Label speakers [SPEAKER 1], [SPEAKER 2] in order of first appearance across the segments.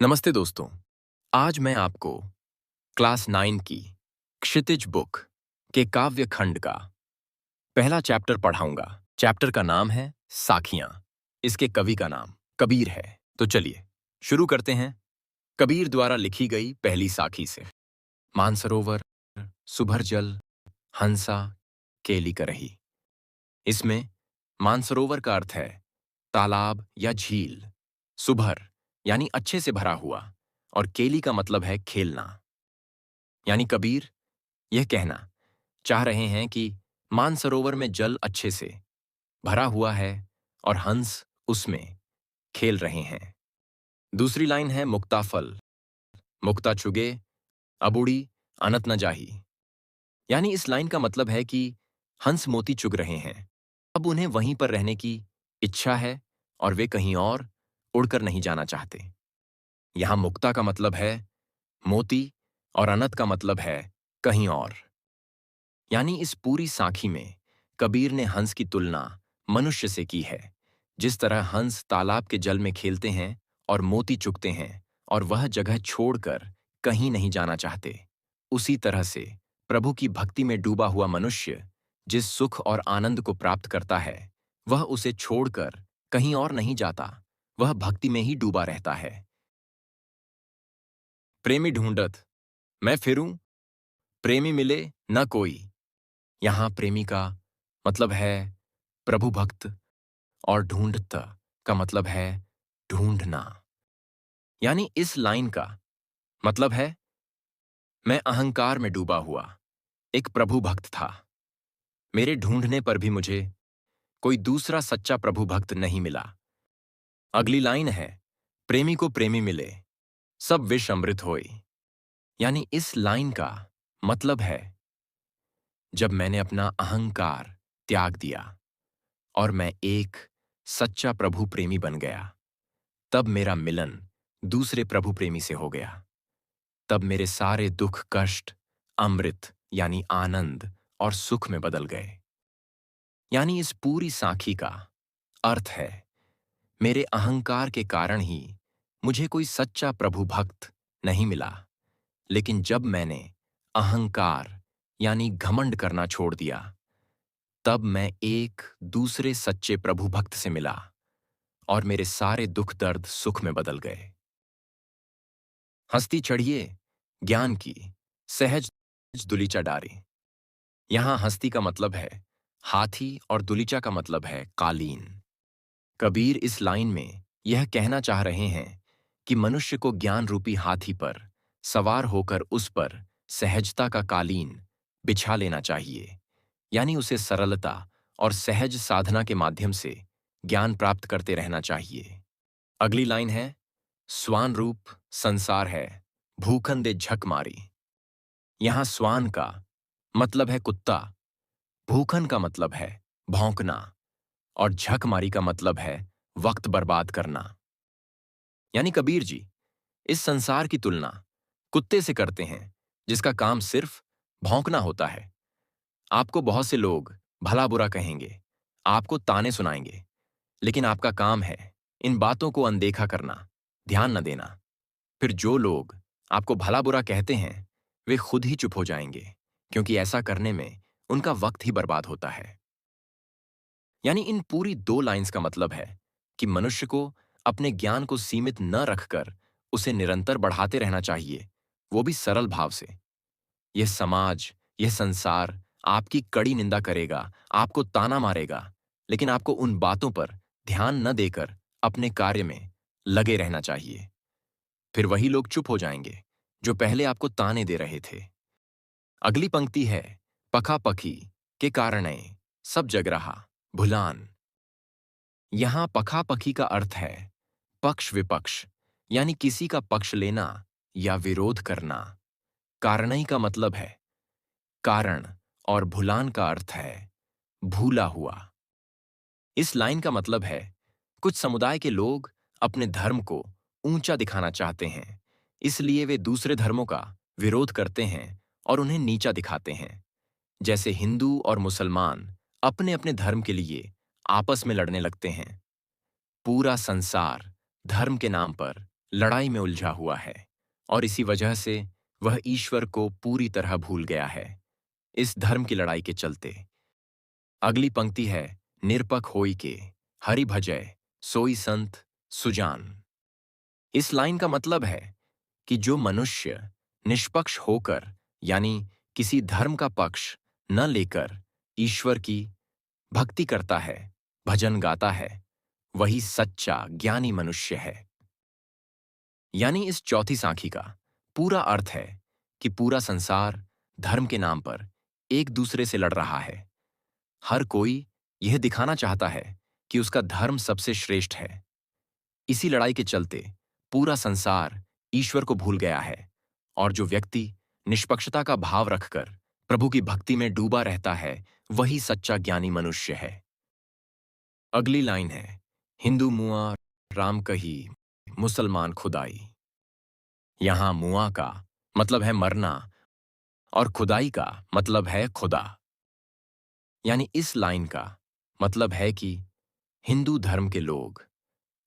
[SPEAKER 1] नमस्ते दोस्तों। आज मैं आपको क्लास 9 की क्षितिज बुक के काव्य खंड का पहला चैप्टर पढ़ाऊंगा। चैप्टर का नाम है साखियां। इसके कवि का नाम कबीर है। तो चलिए शुरू करते हैं कबीर द्वारा लिखी गई पहली साखी से। मानसरोवर, सुभर जल, हंसा, केली करही। इसमें मानसरोवर का अर्थ है तालाब या झील, सुभर यानी अच्छे से भरा हुआ, और केली का मतलब है खेलना। यानी कबीर यह कहना चाह रहे हैं कि मानसरोवर में जल अच्छे से भरा हुआ है और हंस उसमें खेल रहे हैं। दूसरी लाइन है मुक्ता फल, मुक्ता चुगे, अबुड़ी, अनत न जाही। यानी इस लाइन का मतलब है कि हंस मोती चुग रहे हैं, अब उन्हें वहीं पर रहने की इच्छा है और वे कहीं और उड़कर नहीं जाना चाहते। यहां मुक्ता का मतलब है मोती और अनत का मतलब है कहीं और। यानी इस पूरी साखी में कबीर ने हंस की तुलना मनुष्य से की है। जिस तरह हंस तालाब के जल में खेलते हैं और मोती चुगते हैं और वह जगह छोड़कर कहीं नहीं जाना चाहते, उसी तरह से प्रभु की भक्ति में डूबा हुआ मनुष्य जिस सुख और आनंद को प्राप्त करता है, वह उसे छोड़कर कहीं और नहीं जाता, वह भक्ति में ही डूबा रहता है। प्रेमी ढूंढत मैं फिरूं, प्रेमी मिले न कोई। यहां प्रेमी का मतलब है प्रभु भक्त और ढूंढता का मतलब है ढूंढना। यानी इस लाइन का मतलब है मैं अहंकार में डूबा हुआ एक प्रभु भक्त था, मेरे ढूंढने पर भी मुझे कोई दूसरा सच्चा प्रभु भक्त नहीं मिला। अगली लाइन है प्रेमी को प्रेमी मिले, सब विष अमृत होए। यानी इस लाइन का मतलब है जब मैंने अपना अहंकार त्याग दिया और मैं एक सच्चा प्रभु प्रेमी बन गया, तब मेरा मिलन दूसरे प्रभु प्रेमी से हो गया। तब मेरे सारे दुख कष्ट अमृत यानी आनंद और सुख में बदल गए। यानी इस पूरी साखी का अर्थ है मेरे अहंकार के कारण ही मुझे कोई सच्चा प्रभु भक्त नहीं मिला, लेकिन जब मैंने अहंकार यानी घमंड करना छोड़ दिया, तब मैं एक दूसरे सच्चे प्रभु भक्त से मिला और मेरे सारे दुख दर्द सुख में बदल गए। हस्ती चढ़िए ज्ञान की, सहज दुलीचा डारे। यहां हस्ती का मतलब है हाथी और दुलीचा का मतलब है कालीन। कबीर इस लाइन में यह कहना चाह रहे हैं कि मनुष्य को ज्ञान रूपी हाथी पर सवार होकर उस पर सहजता का कालीन बिछा लेना चाहिए। यानी उसे सरलता और सहज साधना के माध्यम से ज्ञान प्राप्त करते रहना चाहिए। अगली लाइन है स्वान रूप संसार है, भूखन दे झक मारी। यहां स्वान का मतलब है कुत्ता, भूखन का मतलब है भौंकना और झकमारी का मतलब है वक्त बर्बाद करना। यानी कबीर जी इस संसार की तुलना कुत्ते से करते हैं जिसका काम सिर्फ भौंकना होता है। आपको बहुत से लोग भला बुरा कहेंगे, आपको ताने सुनाएंगे, लेकिन आपका काम है इन बातों को अनदेखा करना, ध्यान न देना। फिर जो लोग आपको भला बुरा कहते हैं वे खुद ही चुप हो जाएंगे, क्योंकि ऐसा करने में उनका वक्त ही बर्बाद होता है। यानी इन पूरी दो लाइंस का मतलब है कि मनुष्य को अपने ज्ञान को सीमित न रखकर उसे निरंतर बढ़ाते रहना चाहिए, वो भी सरल भाव से। यह समाज, यह संसार आपकी कड़ी निंदा करेगा, आपको ताना मारेगा, लेकिन आपको उन बातों पर ध्यान न देकर अपने कार्य में लगे रहना चाहिए। फिर वही लोग चुप हो जाएंगे जो पहले आपको ताने दे रहे थे। अगली पंक्ति है पखा पखी के कारणे सब जग रहा भुलान। यहां पखा पखी का अर्थ है पक्ष विपक्ष, यानी किसी का पक्ष लेना या विरोध करना। कारणई का मतलब है कारण और भुलान का अर्थ है भूला हुआ। इस लाइन का मतलब है कुछ समुदाय के लोग अपने धर्म को ऊंचा दिखाना चाहते हैं, इसलिए वे दूसरे धर्मों का विरोध करते हैं और उन्हें नीचा दिखाते हैं। जैसे हिंदू और मुसलमान अपने अपने धर्म के लिए आपस में लड़ने लगते हैं। पूरा संसार धर्म के नाम पर लड़ाई में उलझा हुआ है और इसी वजह से वह ईश्वर को पूरी तरह भूल गया है इस धर्म की लड़ाई के चलते। अगली पंक्ति है, निरपक होई के हरि भजय सोई संत सुजान। इस लाइन का मतलब है कि जो मनुष्य निष्पक्ष होकर यानी किसी धर्म का पक्ष न लेकर ईश्वर की भक्ति करता है, भजन गाता है, वही सच्चा ज्ञानी मनुष्य है। यानी इस चौथी सांखी का पूरा अर्थ है कि पूरा संसार धर्म के नाम पर एक दूसरे से लड़ रहा है। हर कोई यह दिखाना चाहता है कि उसका धर्म सबसे श्रेष्ठ है। इसी लड़ाई के चलते पूरा संसार ईश्वर को भूल गया है और जो व्यक्ति निष्पक्षता का भाव रखकर प्रभु की भक्ति में डूबा रहता है, वही सच्चा ज्ञानी मनुष्य है। अगली लाइन है, हिंदू मुआ राम कही मुसलमान खुदाई। यहां मुआ का मतलब है मरना और खुदाई का मतलब है खुदा। यानी इस लाइन का मतलब है कि हिंदू धर्म के लोग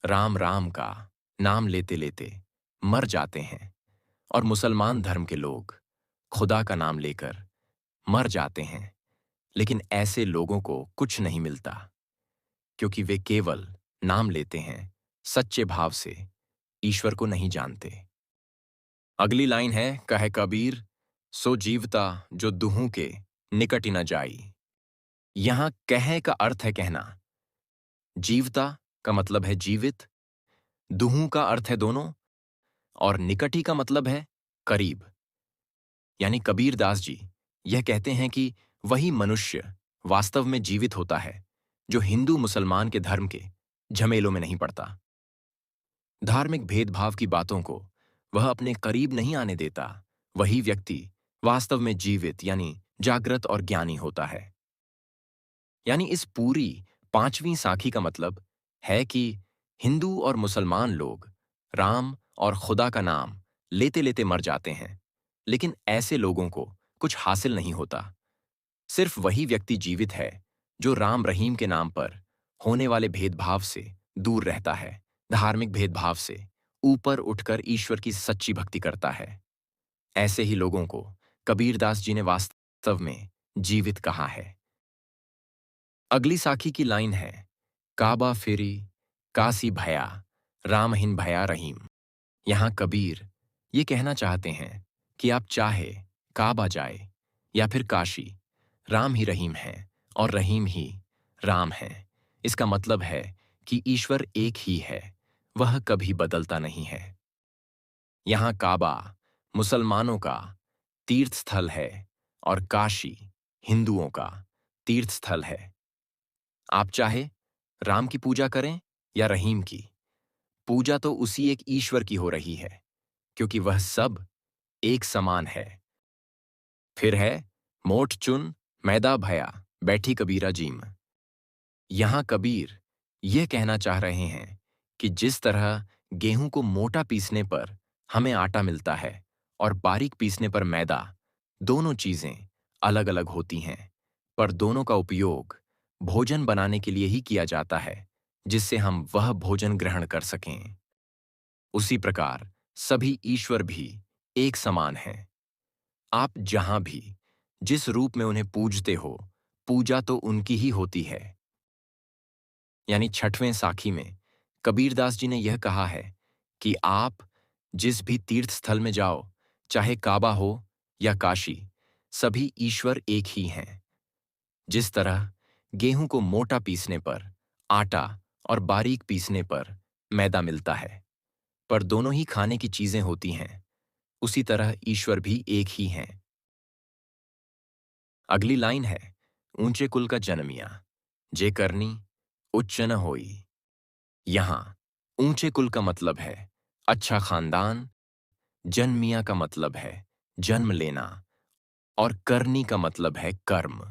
[SPEAKER 1] राम राम का नाम लेते लेते मर जाते हैं और मुसलमान धर्म के लोग खुदा का नाम लेकर मर जाते हैं। लेकिन ऐसे लोगों को कुछ नहीं मिलता क्योंकि वे केवल नाम लेते हैं, सच्चे भाव से ईश्वर को नहीं जानते। अगली लाइन है, कहे कबीर सो जीवता जो दुहू के निकट न जाई। यहां कहे का अर्थ है कहना, जीवता का मतलब है जीवित, दुहू का अर्थ है दोनों और निकटी का मतलब है करीब। यानी कबीर दास जी यह कहते हैं कि वही मनुष्य वास्तव में जीवित होता है जो हिंदू मुसलमान के धर्म के झमेलों में नहीं पड़ता। धार्मिक भेदभाव की बातों को वह अपने करीब नहीं आने देता। वही व्यक्ति वास्तव में जीवित यानी जागृत और ज्ञानी होता है। यानी इस पूरी पांचवीं साखी का मतलब है कि हिंदू और मुसलमान लोग राम और खुदा का नाम लेते लेते मर जाते हैं, लेकिन ऐसे लोगों को कुछ हासिल नहीं होता। सिर्फ वही व्यक्ति जीवित है जो राम रहीम के नाम पर होने वाले भेदभाव से दूर रहता है, धार्मिक भेदभाव से ऊपर उठकर ईश्वर की सच्ची भक्ति करता है। ऐसे ही लोगों को कबीरदास जी ने वास्तव में जीवित कहा है। अगली साखी की लाइन है, काबा फेरी कासी भया रामहीन भया रहीम। यहां कबीर ये कहना चाहते हैं कि आप चाहे काबा जाए या फिर काशी, राम ही रहीम है और रहीम ही राम है। इसका मतलब है कि ईश्वर एक ही है, वह कभी बदलता नहीं है। यहां काबा मुसलमानों का तीर्थ स्थल है और काशी हिंदुओं का तीर्थ स्थल है। आप चाहे राम की पूजा करें या रहीम की, पूजा तो उसी एक ईश्वर की हो रही है क्योंकि वह सब एक समान है। फिर है, मोठ चुन मैदा भया बैठी कबीरा जीम। यहां कबीर यह कहना चाह रहे हैं कि जिस तरह गेहूं को मोटा पीसने पर हमें आटा मिलता है और बारीक पीसने पर मैदा, दोनों चीजें अलग अलग होती हैं, पर दोनों का उपयोग भोजन बनाने के लिए ही किया जाता है जिससे हम वह भोजन ग्रहण कर सकें। उसी प्रकार सभी ईश्वर भी एक समान हैं। आप जहां भी जिस रूप में उन्हें पूजते हो, पूजा तो उनकी ही होती है। यानी छठवें साखी में कबीरदास जी ने यह कहा है कि आप जिस भी तीर्थ स्थल में जाओ, चाहे काबा हो या काशी, सभी ईश्वर एक ही हैं। जिस तरह गेहूं को मोटा पीसने पर आटा और बारीक पीसने पर मैदा मिलता है, पर दोनों ही खाने की चीजें होती हैं, उसी तरह ईश्वर भी एक ही हैं। अगली लाइन है, ऊंचे कुल का जन्मिया जे करनी उच्च न होई। यहां ऊंचे कुल का मतलब है अच्छा खानदान, जन्मिया का मतलब है जन्म लेना और करनी का मतलब है कर्म।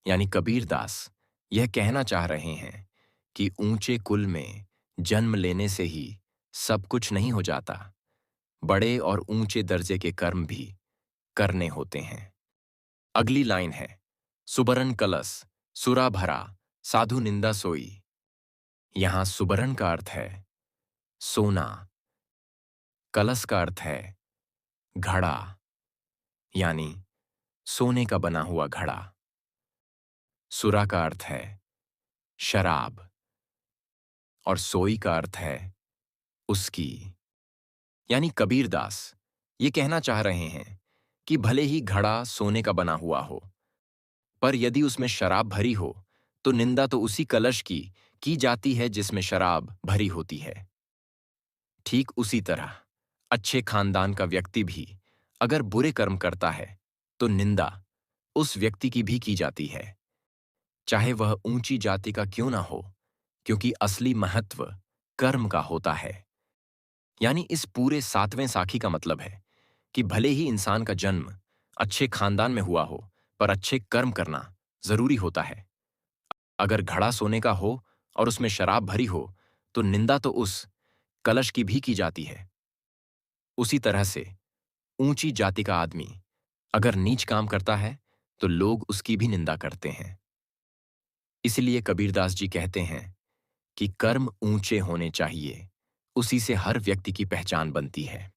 [SPEAKER 1] यानी कबीरदास यह कहना चाह रहे हैं कि ऊंचे कुल में जन्म लेने से ही सब कुछ नहीं हो जाता, बड़े और ऊंचे दर्जे के कर्म भी करने होते हैं। अगली लाइन है, सुबरन कलस सुरा भरा साधु निंदा सोई। यहां सुबरन का अर्थ है सोना कलश का अर्थ है घड़ा, यानी सोने का बना हुआ घड़ा। सुरा का अर्थ है शराब और सोई का अर्थ है उसकी। यानी कबीरदास ये कहना चाह रहे हैं कि भले ही घड़ा सोने का बना हुआ हो, पर यदि उसमें शराब भरी हो तो निंदा तो उसी कलश की जाती है जिसमें शराब भरी होती है। ठीक उसी तरह अच्छे खानदान का व्यक्ति भी अगर बुरे कर्म करता है तो निंदा उस व्यक्ति की भी की जाती है, चाहे वह ऊंची जाति का क्यों ना हो, क्योंकि असली महत्व कर्म का होता है। यानी इस पूरे सातवें साखी का मतलब है कि भले ही इंसान का जन्म अच्छे खानदान में हुआ हो, पर अच्छे कर्म करना जरूरी होता है। अगर घड़ा सोने का हो और उसमें शराब भरी हो तो निंदा तो उस कलश की भी की जाती है। उसी तरह से ऊंची जाति का आदमी अगर नीच काम करता है तो लोग उसकी भी निंदा करते हैं। इसलिए कबीरदास जी कहते हैं कि कर्म ऊंचे होने चाहिए, उसी से हर व्यक्ति की पहचान बनती है।